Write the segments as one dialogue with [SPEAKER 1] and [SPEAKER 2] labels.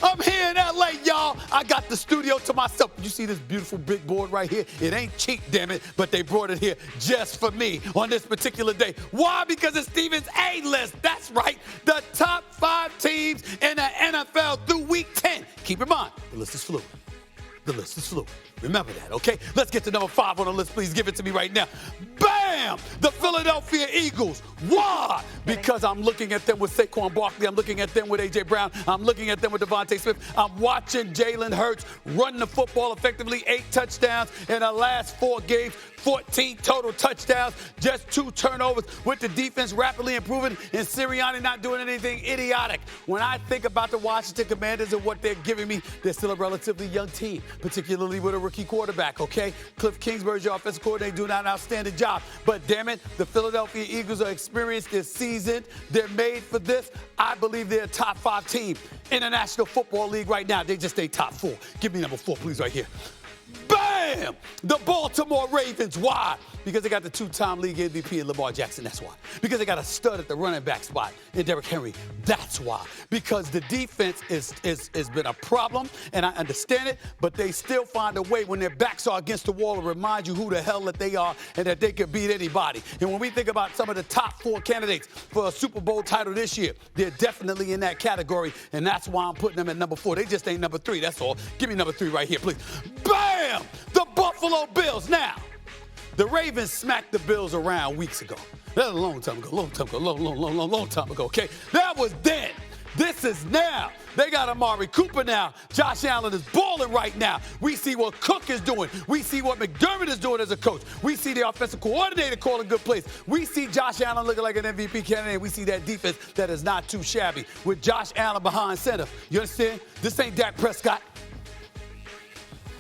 [SPEAKER 1] I'm here in LA, y'all. I got the studio to myself. You see this beautiful big board right here? It ain't cheap, damn it, but they brought it here just for me on this particular day. Why? Because it's Steven's A list. That's right. The top 5 teams in the NFL through week 10. Keep in mind, the list is fluid. The list is fluid. Remember that, okay? Let's get to number 5 on the list. Please give it to me right now. Bam! The Philadelphia Eagles. Why? Because I'm looking at them with Saquon Barkley. I'm looking at them with A.J. Brown. I'm looking at them with Devontae Smith. I'm watching Jalen Hurts run the football effectively. 8 touchdowns in the last 4 games. 14 total touchdowns, just 2 turnovers with the defense rapidly improving and Sirianni not doing anything idiotic. When I think about the Washington Commanders and what they're giving me, they're still a relatively young team, particularly with a rookie quarterback, okay? Cliff Kingsbury's your offensive coordinator doing an outstanding job. But damn it, the Philadelphia Eagles are experienced, they're seasoned, they're made for this. I believe they're a top 5 team in the National Football League right now. They just ain't top 4. Give me number 4, please, right here. Bam! The Baltimore Ravens. Why? Because they got the 2-time league MVP in Lamar Jackson. That's why. Because they got a stud at the running back spot in Derrick Henry. That's why. Because the defense has been a problem, and I understand it, but they still find a way when their backs are against the wall to remind you who the hell that they are and that they can beat anybody. And when we think about some of the top 4 candidates for a Super Bowl title this year, they're definitely in that category, and that's why I'm putting them at number 4. They just ain't number 3. That's all. Give me number 3 right here, please. Bam! The Buffalo Bills. Now, the Ravens smacked the Bills around weeks ago. That was a long time ago, okay? That was then. This is now. They got Amari Cooper now. Josh Allen is balling right now. We see what Cook is doing. We see what McDermott is doing as a coach. We see the offensive coordinator calling good plays. We see Josh Allen looking like an MVP candidate. We see that defense that is not too shabby with Josh Allen behind center. You understand? This ain't Dak Prescott.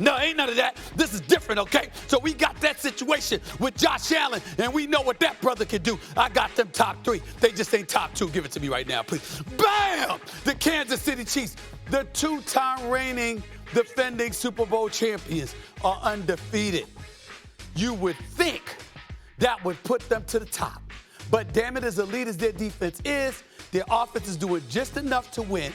[SPEAKER 1] No, ain't none of that. This is different, okay? So we got that situation with Josh Allen, and we know what that brother can do. I got them top 3. They just ain't top 2. Give it to me right now, please. Bam! The Kansas City Chiefs, the 2-time reigning defending Super Bowl champions, are undefeated. You would think that would put them to the top. But damn it, as elite as their defense is, their offense is doing just enough to win,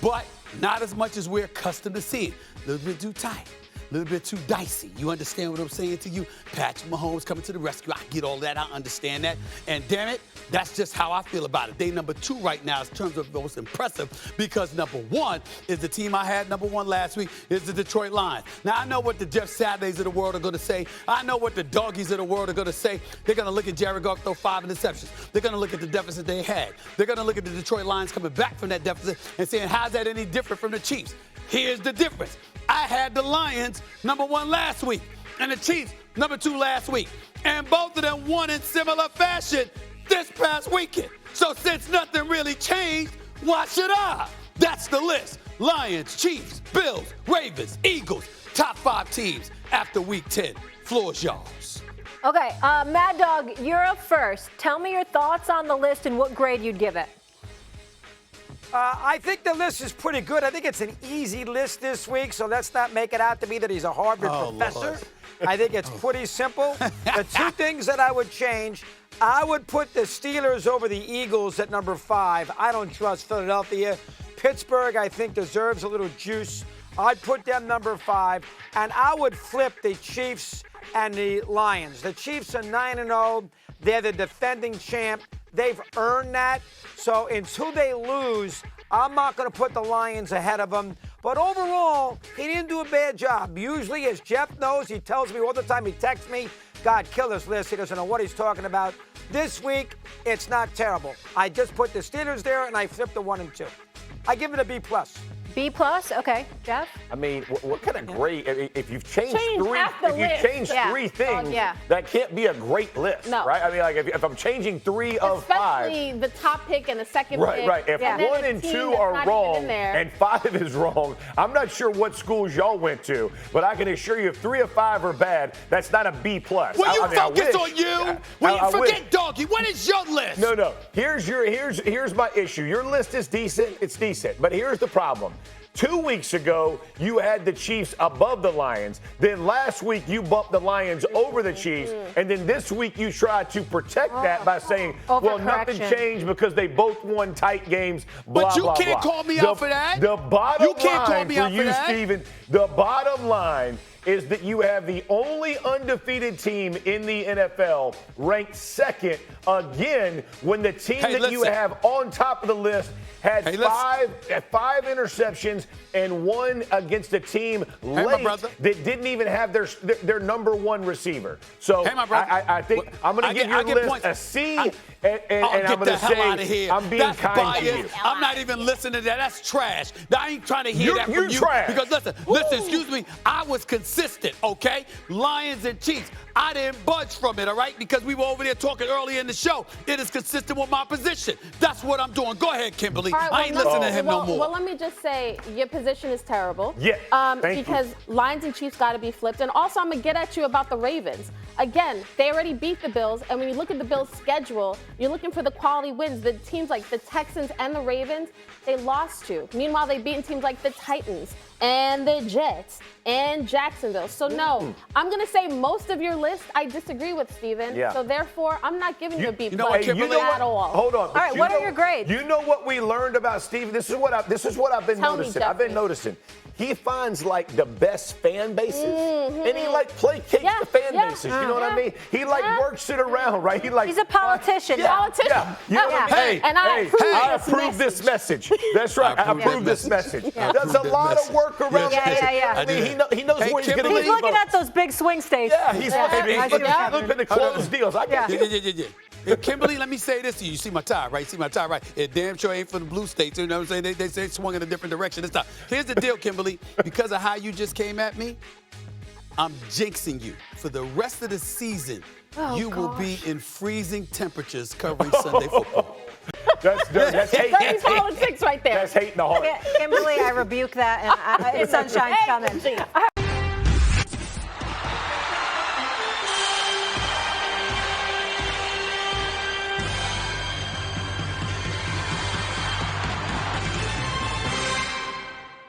[SPEAKER 1] but not as much as we're accustomed to seeing. A little bit too tight, a little bit too dicey. You understand what I'm saying to you? Patrick Mahomes coming to the rescue. I get all that. I understand that. And damn it, that's just how I feel about it. They number 2 right now in terms of most impressive because number 1 is the team I had number 1 last week is the Detroit Lions. Now, I know what the Jeff Saturdays of the world are going to say. I know what the doggies of the world are going to say. They're going to look at Jared Goff throw 5 interceptions. They're going to look at the deficit they had. They're going to look at the Detroit Lions coming back from that deficit and saying, how's that any different from the Chiefs? Here's the difference. I had the Lions number 1 last week and the Chiefs number 2 last week. And both of them won in similar fashion this past weekend. So since nothing really changed, why should I? That's the list. Lions, Chiefs, Bills, Ravens, Eagles, top 5 teams after week 10. Floor's yours.
[SPEAKER 2] Okay, Mad Dog, you're up first. Tell me your thoughts on the list and what grade you'd give it.
[SPEAKER 3] I think the list is pretty good. I think it's an easy list this week, so let's not make it out to be that he's a Harvard professor. Lord. I think it's pretty simple. The 2 things that I would change, I would put the Steelers over the Eagles at number 5. I don't trust Philadelphia. Pittsburgh, I think, deserves a little juice. I'd put them number 5, and I would flip the Chiefs and the Lions. The Chiefs are 9-0. They're the defending champ. They've earned that. So until they lose, I'm not going to put the Lions ahead of them. But overall, he didn't do a bad job. Usually, as Jeff knows, he tells me all the time, he texts me, God, kill this list. He doesn't know what he's talking about. This week, it's not terrible. I just put the Steelers there, and I flipped the 1 and 2. I give it a B+.
[SPEAKER 2] B+, okay. Jeff?
[SPEAKER 4] I mean, what kind of grade? If you've changed three things, that can't be a great list, right? I mean, like if I'm changing 3 of 5.
[SPEAKER 5] Especially the top pick and the second pick.
[SPEAKER 4] Right. If 1 and 2 are wrong and 5 is wrong, I'm not sure what schools y'all went to, but I can assure you if 3 of 5 are bad, that's not a B+.
[SPEAKER 1] Will you focus on you? Will you forget Doggy? What is your list?
[SPEAKER 4] No. Here's my issue. Your list is decent. It's decent. But here's the problem. 2 weeks ago, you had the Chiefs above the Lions. Then last week, you bumped the Lions over the Chiefs. And then this week, you tried to protect that by saying, well, nothing changed because they both won tight games, blah,
[SPEAKER 1] but you
[SPEAKER 4] blah,
[SPEAKER 1] can't
[SPEAKER 4] blah.
[SPEAKER 1] call me out for that.
[SPEAKER 4] The bottom
[SPEAKER 1] you can't
[SPEAKER 4] line
[SPEAKER 1] call me
[SPEAKER 4] for
[SPEAKER 1] out
[SPEAKER 4] you,
[SPEAKER 1] for that.
[SPEAKER 4] Steven, the bottom line is that you have the only undefeated team in the NFL ranked second again when the team you have on top of the list had five interceptions and one against a team late that didn't even have their number one receiver. So I think I'm going to give your list a C, and I'm going to say I'm being kind to you.
[SPEAKER 1] I'm not even listening to that. That's trash. I ain't trying to hear that from you.
[SPEAKER 4] Trash.
[SPEAKER 1] Because listen, excuse me, I was consistent, okay? Lions and Chiefs. I didn't budge from it, all right? Because we were over there talking earlier in the show. It is consistent with my position. That's what I'm doing. Go ahead, Kimberly.
[SPEAKER 5] Right,
[SPEAKER 1] I ain't listening to him no more.
[SPEAKER 5] Well, let me just say your position is terrible.
[SPEAKER 4] Yeah.
[SPEAKER 5] Because Lions and Chiefs got to be flipped. And also, I'm going to get at you about the Ravens. Again, they already beat the Bills. And when you look at the Bills' schedule, you're looking for the quality wins. The teams like the Texans and the Ravens, they lost to. Meanwhile, they've beaten teams like the Titans and the Jets and Jacksonville. So, no, I'm going to say most of your list I disagree with, Steven.
[SPEAKER 4] Yeah.
[SPEAKER 5] So, therefore, I'm not giving you a B+
[SPEAKER 4] at all. Hold on.
[SPEAKER 2] All right, what are your grades?
[SPEAKER 4] You know what we learned about Steven? This is what I've been noticing. I've been noticing. He finds like the best fan bases, and he like placates the fan bases. You know what I mean? He like works it around, right?
[SPEAKER 2] He's a politician.
[SPEAKER 4] You know what I mean?
[SPEAKER 5] And I approve
[SPEAKER 4] this message. That's right. I approve this message. There's a lot of work around this. I mean, he knows where he's going to get.
[SPEAKER 2] He's looking at those big swing states.
[SPEAKER 4] Yeah, he's looking at the closed deals. I got you.
[SPEAKER 1] Yeah. Kimberly, let me say this to you. You see my tie, right? See my tie, right? It damn sure ain't for the blue states. You know what I'm saying? They say it swung in a different direction this time. Here's the deal, Kimberly. Because of how you just came at me, I'm jinxing you. For the rest of the season, will be in freezing temperatures covering Sunday football.
[SPEAKER 4] That's hate.
[SPEAKER 5] That's politics right there.
[SPEAKER 4] That's hate in the heart.
[SPEAKER 2] Kimberly, I rebuke that, and the sunshine's coming.